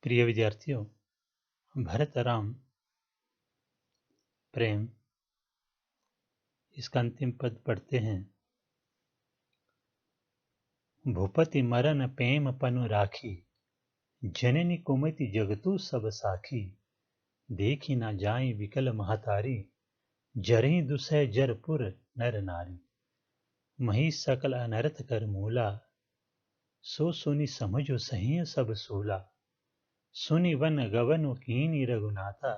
प्रिय विद्यार्थियों, भरत राम प्रेम इसका अंतिम पद पढ़ते हैं। भूपति मरन प्रेम पनु राखी, जननी कुमति जगतु सब साखी। देखी ना जाई विकल महतारी, जरहि दुसह जरपुर नर नारी। मही सकल अनर्थ कर मूला, सो सुनी समझो सही सब सूला। सुनि वन गवन कीनी रघुनाथा,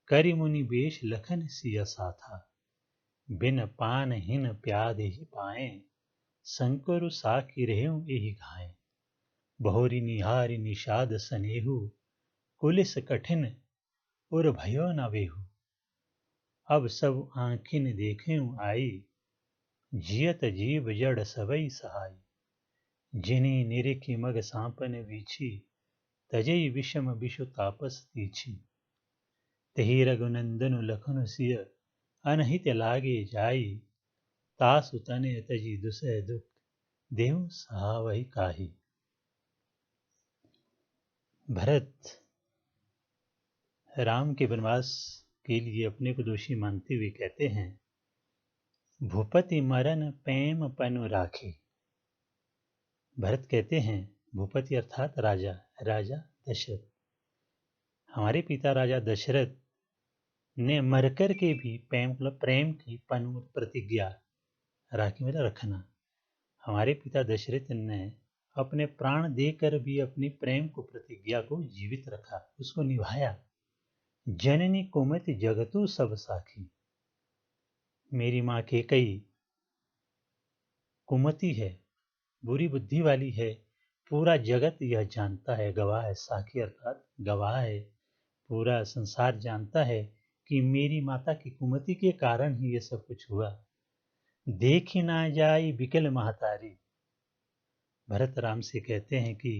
करि मुनि बेश लखन सिय साथा। बिन पान हिन प्याद ही पाए, संकरु साखी रहेउ एहि घाए। बहुरी निहारी निषाद सनेहु, कुलिस कठिन उर भयो न वेहु। अब सब आँखिन देखेउ आई, जियत जीव जड़ सबई सहाय। जिनि निरिखि मग सांपन वीछि, तजई विषम विषु तापस तीछि। तहि रघुनंदनु लखनु सिय, अनहित लागे जाई। तासु तने तजी दुसह दुख, देहु सहावहि काहि। भरत राम के वनवास के लिए अपने को दोषी मानते हुए कहते हैं, भूपति मरन प्रेम पनु राखी। भरत कहते हैं, भूपति अर्थात राजा, राजा दशरथ, हमारे पिता राजा दशरथ ने मरकर के भी प्रेम की पनु प्रतिज्ञा, राखी मतलब रखना, हमारे पिता दशरथ ने अपने प्राण देकर भी अपनी प्रेम को प्रतिज्ञा को जीवित रखा, उसको निभाया। जननी कुमति जगतु सब साखी, मेरी माँ कैकेयी कुमति है, बुरी बुद्धि वाली है, पूरा जगत यह जानता है, गवाह है। साखी अर्थात गवाह है, पूरा संसार जानता है कि मेरी माता की कुमति के कारण ही ये सब कुछ हुआ। देखी ना जाई बिकल महतारी, भरत राम से कहते हैं कि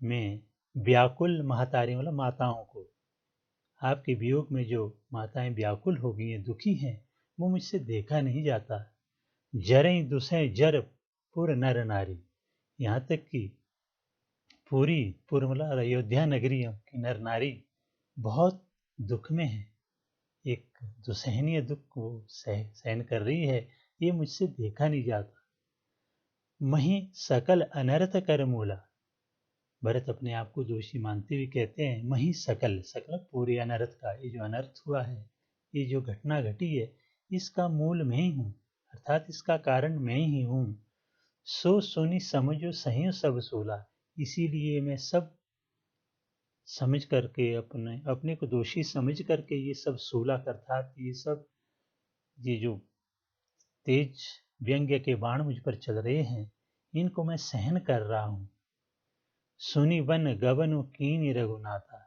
मैं व्याकुल महतारी मतलब माताओं को, आपके वियोग में जो माताएं व्याकुल हो गई हैं, दुखी हैं, वो मुझसे देखा नहीं जाता। जरई दुसै जर पुर नर नारी, यहाँ तक कि पूरी पुरमला अयोध्या नगरी की नर नारी बहुत दुख में है, एक दुसहनीय दुख को सहन कर रही है, ये मुझसे देखा नहीं जाता। मही सकल अनर्थ कर मूला, भरत अपने आप को दोषी मानते हुए कहते हैं, मही सकल, सकल पूरे अनर्थ का, ये जो अनर्थ हुआ है, ये जो घटना घटी है, इसका मूल मैं ही हूँ, अर्थात इसका कारण मैं ही हूँ। सो सुनी समझो सही सब सोला, इसीलिए मैं सब समझ करके अपने को दोषी समझ करके ये सब सोला, अर्थात ये जो तेज व्यंग्य के बाण मुझ पर चल रहे हैं, इनको मैं सहन कर रहा हूँ। सुनी वन गवन कीनी रघुनाथा,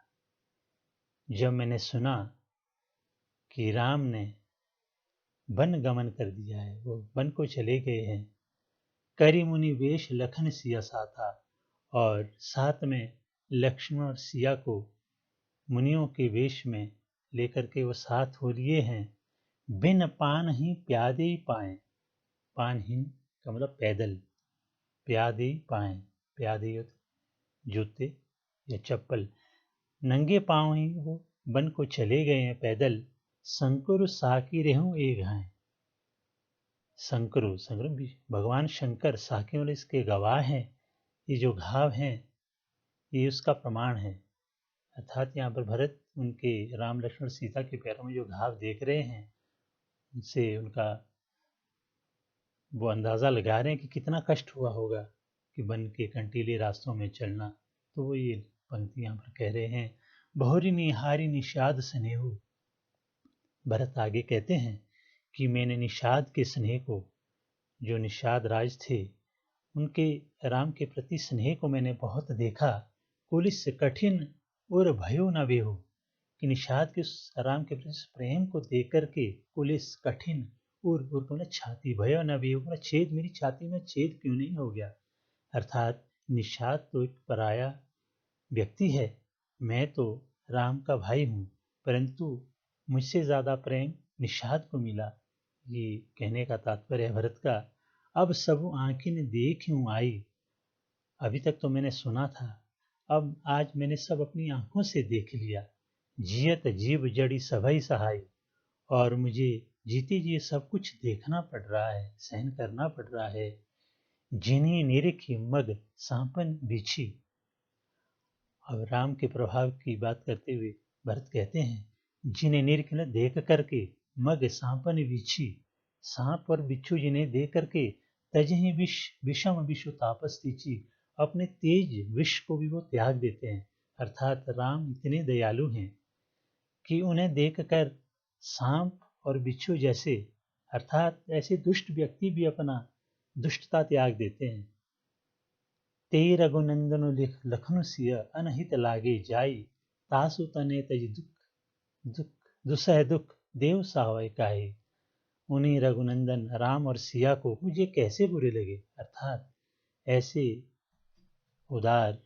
जब मैंने सुना कि राम ने वन गमन कर दिया है, वो वन को चले गए हैं, करि मुनि वेश लखन सिया साथा, और साथ में लक्ष्मण और सिया को मुनियों के वेश में लेकर के वो साथ हो लिए हैं। बिन पान ही प्यादे पाए, पानहीन का मतलब पैदल, प्यादे पाए, प्यादे जूते या चप्पल, नंगे पांव ही वो वन को चले गए हैं पैदल। संकुर साकी रेहू ए घाए, शंकरु शंकर भी भगवान शंकर साके वाले इसके गवाह हैं, ये जो घाव हैं ये उसका प्रमाण है। अर्थात यहाँ पर भरत उनके राम लक्ष्मण सीता के पैरों में जो घाव देख रहे हैं, उनसे उनका वो अंदाज़ा लगा रहे हैं कि कितना कष्ट हुआ होगा कि वन के कंटीले रास्तों में चलना। तो वो ये पंक्ति यहाँ पर कह रहे हैं, बहुरी निहारी निषाद स्नेहु। भरत आगे कहते हैं कि मैंने निषाद के स्नेह को, जो निषाद राज थे, उनके राम के प्रति स्नेह को मैंने बहुत देखा। कुलिस कठिन और भयो न वेहु, कि निषाद के राम के प्रति प्रेम को देख करके कुलिस कठिन और को छाती, भयो न वेहु, छेद, मेरी छाती में छेद क्यों नहीं हो गया। अर्थात निषाद तो एक पराया व्यक्ति है, मैं तो राम का भाई हूँ, परंतु मुझसे ज़्यादा प्रेम निषाद को मिला। ये कहने का तात्पर्य है भरत का। अब सब आँखें देखूं आई, अभी तक तो मैंने सुना था, अब आज मैंने सब अपनी आंखों से देख लिया। जियत जीव जड़ी सभई सहाय, और मुझे जीते जी सब कुछ देखना पड़ रहा है, सहन करना पड़ रहा है। जिन्हें निरखी मग सांपन बिछी। अब राम के प्रभाव की बात करते हुए भरत कहते हैं, जिन्हें निरखी देख करके मग सांपन बिछी। सांप और बिच्छू जिन्हें देख करके तजहि विष विषम विषु तापस तीची, अपने तेज विष को भी वो त्याग देते हैं। अर्थात राम इतने दयालु हैं कि उन्हें देखकर सांप और बिच्छू जैसे, अर्थात ऐसे दुष्ट व्यक्ति भी अपना दुष्टता त्याग देते हैं। ते रघुनंदन लखनु सिय अनहित लागे जाई, तासु तने तज दुख दुसह दुख देव सावय काहे। उन्हीं रघुनंदन राम और सिया को मुझे कैसे बुरे लगे, अर्थात ऐसे उदार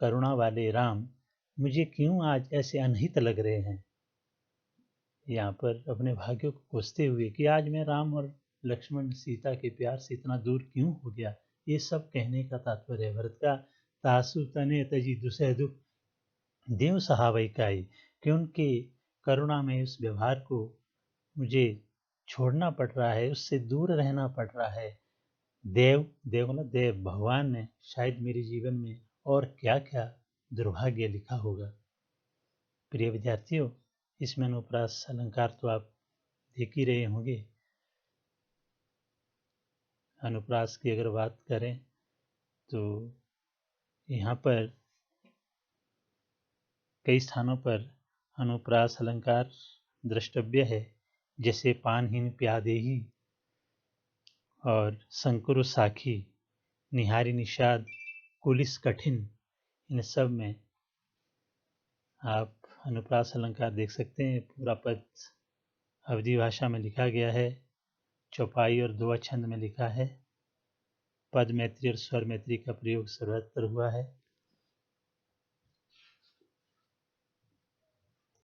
करुणा वाले राम मुझे क्यों आज ऐसे अनहित लग रहे हैं। यहाँ पर अपने भाग्यों को कोसते हुए कि आज मैं राम और लक्ष्मण सीता के प्यार से इतना दूर क्यों हो गया, ये सब कहने का तात्पर्य है भरत का। तासु तने तजी दुसह दुख देव सहावई काई, कि उनके करुणा में उस व्यवहार को मुझे छोड़ना पड़ रहा है, उससे दूर रहना पड़ रहा है। देव भगवान ने शायद मेरे जीवन में और क्या क्या दुर्भाग्य लिखा होगा। प्रिय विद्यार्थियों, इसमें अनुप्रास अलंकार तो आप देख ही रहे होंगे। अनुप्रास की अगर बात करें तो यहाँ पर कई स्थानों पर अनुप्रास अलंकार द्रष्टव्य है, जैसे पानहीन प्यादेही और संकुरु साखी, निहारी निषाद, कुलिस कठिन, इन सब में आप अनुप्रास अलंकार देख सकते हैं। पूरा पद अवधी भाषा में लिखा गया है, चौपाई और दोहा छंद में लिखा है। पद मैत्री और स्वर मैत्री का प्रयोग सर्वत्र हुआ है।